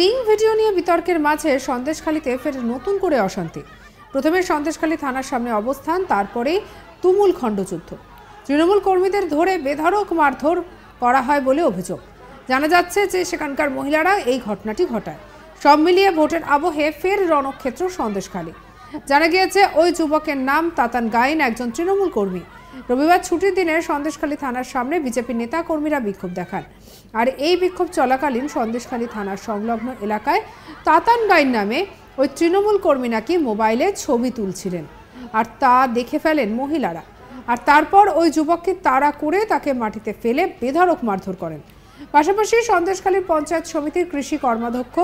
Sting video নিয়ে বিতর্কের মাঝে সন্দেশখালীতে ফের নতুন করে অশান্তি। প্রথমে সন্দেশখালী থানার সামনে অবস্থান, তারপরে তুমুল খণ্ডযুদ্ধ। তৃণমূল কর্মীদের ধরে বেধড়ক মারধর করা হয় বলে অভিযোগ। জানা যাচ্ছে যে সেখানকার মহিলারা এই ঘটনাটি ঘটায়। সব মিলিয়ে ভোটের আবহে ফের রণক্ষেত্র সন্দেশখালী। জানা গিয়েছে ওই যুবকের নাম তাতান গাইন, একজন তৃণমূল কর্মী। রবিবার ছুটির দিনে সন্দেশখালী থানার সামনে বিজেপি নেতা কর্মীরা বিক্ষোভ দেখান। আর এই বিক্ষোভ চলাকালীন সন্দেশখালী থানার সংলগ্ন এলাকায় তাতান গাইন নামে ওই তৃণমূল কর্মী নাকি মোবাইলে ছবি তুলছিলেন, আর তা দেখে ফেলেন মহিলারা। আর তারপর ওই যুবককে তাড়া করে তাকে মাটিতে ফেলে বেধড়ক মারধর করেন। পাশাপাশি সন্দেশখালীর পঞ্চায়েত সমিতির কৃষি কর্মাধ্যক্ষ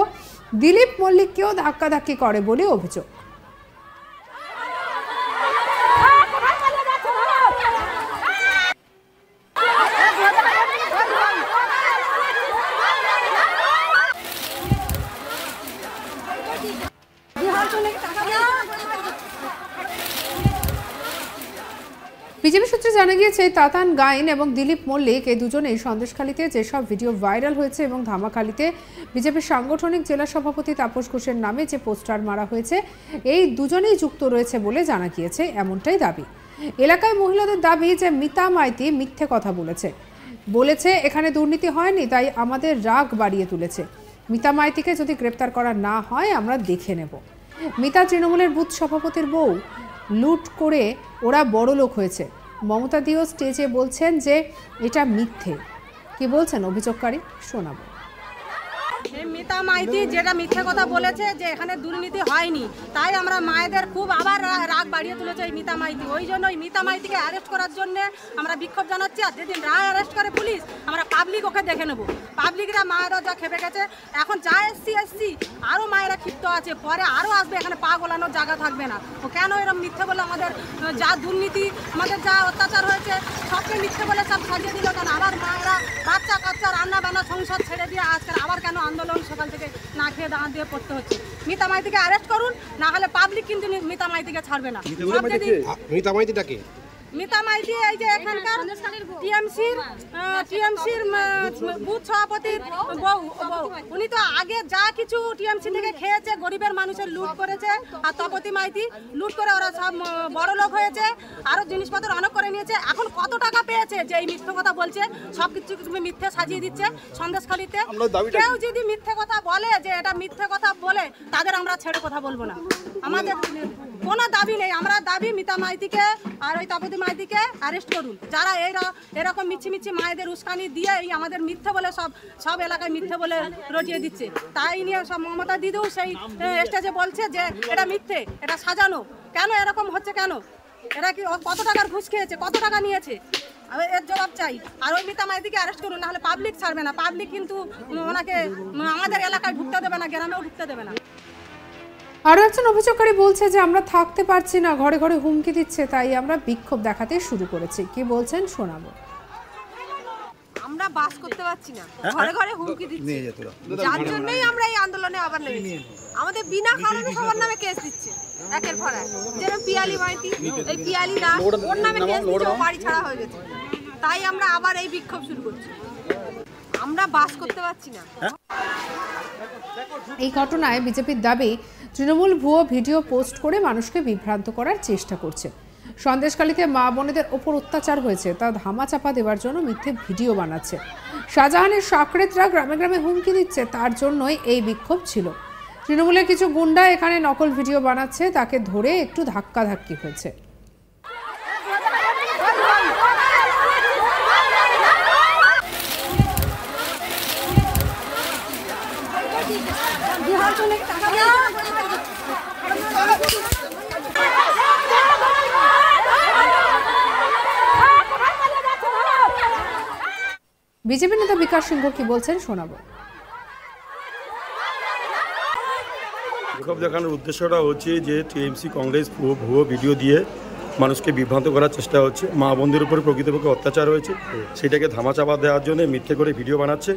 দিলীপ মল্লিককেও ধাক্কাধাক্কি করে বলে অভিযোগ। বিজেপি সূত্রে জানা গিয়েছে তাতান গাইন এবং দিলীপ মল্লিক এই দুজনেই সন্দেশখালীতে যেসব ভিডিও ভাইরাল হয়েছে এবং ধামাখালীতে বিজেপির সাংগঠনিক জেলা সভাপতি তাপস ঘোষের নামে যে পোস্টার মারা হয়েছে, এই দুজনেই যুক্ত রয়েছে বলে জানা গিয়েছে, এমনটাই দাবি। এলাকায় মহিলাদের দাবি যে মিতা মাইতি মিথ্যে কথা বলেছে এখানে দুর্নীতি হয়নি, তাই আমাদের রাগ বাড়িয়ে তুলেছে। মিতা মাইতিকে যদি গ্রেপ্তার করা না হয় আমরা দেখে নেব। মিতা তৃণমূলের বুথ সভাপতির বউ, লুট করে ওরা বড় লোক হয়েছে। মমতা দিও স্টেজে বলছেন যে এটা মিথ্যে। কি বলছেন অভিযোগকারী, শোনাবো। মিতা মাইতি যেটা মিথ্যে কথা বলেছে যে এখানে দুর্নীতি হয়নি, তাই আমরা মায়েদের খুব আবার রাগ বাড়িয়ে তুলেছে এই মিতা মাইতি। ওই জন্য ওই মিতা মাইতিকে অ্যারেস্ট করার জন্য আমরা বিক্ষোভ জানাচ্ছি। আর যেদিন রায় অ্যারেস্ট করে পুলিশ, আমরা পাবলিক ওকে দেখে নেবো। পাবলিকরা মায়েরা যা খেপে গেছে, এখন যা এসছি আরও মায়েরা ক্ষিপ্ত আছে, পরে আরও আসবে, এখানে পা গোলানোর জায়গা থাকবে না। ও কেন এরকম মিথ্যে বলে আমাদের যা দুর্নীতি, আমাদের যা অত্যাচার হয়েছে সবকে মিথ্যে বলে সব সাজিয়ে দিল কেন? আবার মায়েরা বাচ্চা কাচ্চা রান্না বান্না সংসার ছেড়ে দিয়ে আজকাল আবার কেন আন্দোলন সকাল থেকে না খেয়ে দাঁড়া দিয়ে পড়তে হচ্ছে? মিতা মাইতিকে অ্যারেস্ট করুন, না হলে পাবলিক কিন্তু মিতা মাইতিকে ছাড়বে না। মিতা মাইতিটাকে মিতা মাইতি এই যে এখানকার টিএমসির বুথ সভাপতির বউ। উনি তো আগে যা কিছু টিএমসি থেকে খেয়েছে, গরিবের মানুষের লুট করেছে। আর তপতি মাইতি লুট করে ওরা সব বড় লোক হয়েছে, আরো জিনিসপত্র অনেক করে নিয়েছে। এখন কত টাকা পেয়েছে যে এই মিথ্যে কথা বলছে, সব কিছু মিথ্যে সাজিয়ে দিচ্ছে সন্দেশখালীতে। কেউ যদি মিথ্যে কথা বলে যে এটা মিথ্যে কথা বলে, তাদের আমরা ছেড়ে কথা বলবো না। আমাদের কোনো দাবি নেই, আমরা দাবি মিতা মাইতিকে আর ওই তপতি মাইতিকে অ্যারেস্ট করুন, যারা এরকম মিছি মায়েদের উস্কানি দিয়ে এই আমাদের মিথ্যে বলে সব এলাকায় মিথ্যে বলে রটিয়ে দিচ্ছে। তাই নিয়ে সব মমতা দিদিও সেই স্টেজে বলছে যে এটা মিথ্যে, এটা সাজানো। কেন এরকম হচ্ছে? কেন এরা কি কত টাকার ঘুষ খেয়েছে, কত টাকা নিয়েছে? এর জবাব চাই। আর ওই মিতা মাইতিকে অ্যারেস্ট করুন, নাহলে পাবলিক ছাড়বে না। পাবলিক কিন্তু ওনাকে আমাদের এলাকায় ঢুকতে দেবে না, গ্রামেও ঢুকতে দেবে না। আরও একজন অভিযোগকারী বলছে যে আমরা থাকতে পারছি না, ঘরে ঘরে হুমকি দিচ্ছে, তাই আমরা বিক্ষোভ দেখাতে শুরু করেছি। কি বলছেন শোনাবো। আমরা বাস করতে পারছি না, ঘরে ঘরে হুমকি দিচ্ছে, যার জন্যই আমরা এই আন্দোলনে আবার নেমেছি। আমাদের বিনা কারণে সবার নামে কেস দিচ্ছে একের পর এক। যেরকম পিয়ালি মাইতি, এই পিয়ালি দাস, ওর নামে কেস দিচ্ছে, ও বাড়ি ছাড়া হয়ে গেছে। তাই আমরা আবার এই বিক্ষোভ শুরু করছি। আমরা বাস করতে পারছি না। এই ঘটনায় বিজেপির দাবি তৃণমূল ভুয়ো ভিডিও পোস্ট করে মানুষকে বিভ্রান্ত করার চেষ্টা করছে। সন্দেশখালীতে মা বোনেদের ওপর অত্যাচার হয়েছে তা ধামাচাপা দেওয়ার জন্য মিথ্যে ভিডিও বানাচ্ছে। শাহজাহানের সাকরেতরা গ্রামে গ্রামে হুমকি দিচ্ছে, তার জন্যই এই বিক্ষোভ ছিল। তৃণমূলের কিছু গুন্ডা এখানে নকল ভিডিও বানাচ্ছে, তাকে ধরে একটু ধাক্কাধাক্কি হয়েছে। বিজেপি নেতা বিকাশ সিংহ কি বলছেন শোনাবো। বিক্ষোভ দেখানোর উদ্দেশ্যটা হচ্ছে যে টিএমসি কংগ্রেস ভুয়ো ভিডিও দিয়ে মানুষকে বিভ্রান্ত করার চেষ্টা হচ্ছে। মা বোনদের উপরে প্রকৃতপক্ষে অত্যাচার হয়েছে, সেটাকে ধামাচাপা দেওয়ার জন্য মিথ্যে করে ভিডিও বানাচ্ছে।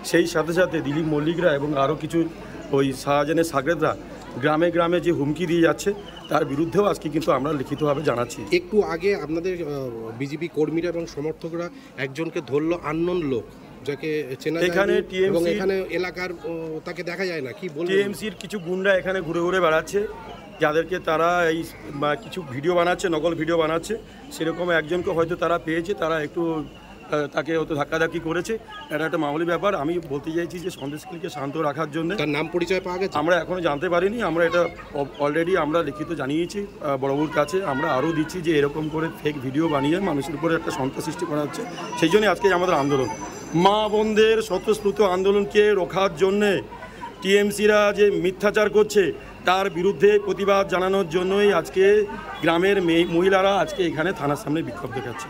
সেই সাথে সাথে দিলীপ মল্লিকরা এবং আরও কিছু ওই শাহজাহানের সাকরেতরা গ্রামে গ্রামে যে হুমকি দিয়ে যাচ্ছে, তার বিরুদ্ধেও আজকে কিন্তু আমরা লিখিতভাবে জানাচ্ছি। একটু আগে আপনাদের বিজেপি কর্মীরা এবং সমর্থকরা একজনকে ধরলো আননোন লোক, যাকে চেনা এখানে যায়নি এবং TMC এখানে এলাকার তাকে দেখা যায় না, কি বলবো? টিএমসির কিছু গুন্ডা এখানে ঘুরে ঘুরে বেড়াচ্ছে, যাদেরকে তারা এই কিছু ভিডিও বানাচ্ছে, নকল ভিডিও বানাচ্ছে। সেরকম একজনকে হয়তো তারা পেয়েছে, তারা একটু তাকে হয়তো ধাক্কাধাক্কি করেছে। এটা একটা মামুলি ব্যাপার। আমি বলতে চাইছি যে সন্দেশখালীকে শান্ত রাখার জন্য তার নাম পরিচয় পাওয়া গেছে? আমরা এখনও জানতে পারিনি। আমরা এটা অলরেডি আমরা লিখিত জানিয়েছি বড়বাবুর কাছে। আমরা আরও দিচ্ছি যে এরকম করে ফেক ভিডিও বানিয়ে মানুষের উপরে একটা সন্ত্রাস সৃষ্টি করা হচ্ছে। সেই জন্যই আজকে আমাদের আন্দোলন, মা বোনদের স্বতঃস্ফূর্ত আন্দোলনকে রোখার জন্যে টিএমসিরা যে মিথ্যাচার করছে তার বিরুদ্ধে প্রতিবাদ জানানোর জন্যই আজকে গ্রামের মহিলারা আজকে এখানে থানার সামনে বিক্ষোভ দেখাচ্ছে।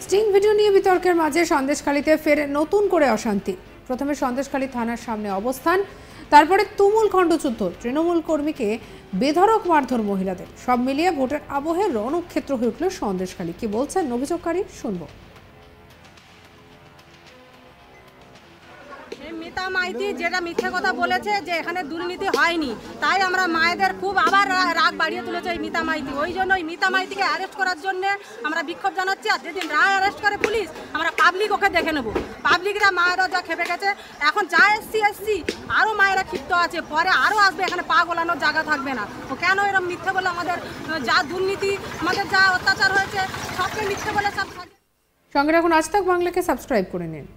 স্টিং ভিডিও নিয়ে বিতর্কের মাঝে সন্দেশখালীতে ফের নতুন করে অশান্তি। প্রথমে সন্দেশখালী থানার সামনে অবস্থান, তারপরে তুমুল খণ্ডযুদ্ধ, তৃণমূল কর্মীকে বেধড়ক মারধর মহিলাদের। সব মিলিয়ে ভোটের আবহে রণক্ষেত্র হয়ে উঠল সন্দেশখালী। কি বলছেন অভিযোগকারী, শুনবো। মিতা মাইতি যেটা মিথ্যে কথা বলেছে যে এখানে দুর্নীতি হয়নি, তাই আমরা মায়েদের খুব আবার রাগ বাড়িয়ে তুলেছে এই মিতা মাইতি। ওই জন্য ওই মিতা মাইতিকে অ্যারেস্ট করার জন্য আমরা বিক্ষোভ জানাচ্ছি। আর যেদিন রায় অ্যারেস্ট করে পুলিশ, আমরা পাবলিক ওকে দেখে নেবো। পাবলিকরা মায়েরা যা খেপে গেছে, এখন যা এসছি আরও মায়েরা ক্ষিপ্ত আছে, পরে আরও আসবে, এখানে পা গোলানোর জায়গা থাকবে না। ও কেন এরকম মিথ্যে বলে আমাদের যা দুর্নীতি, আমাদের যা অত্যাচার হয়েছে সবকে মিথ্যে বলে সব। সঙ্গে রাখুন আজ তাক বাংলাকে, সাবস্ক্রাইব করে নিন।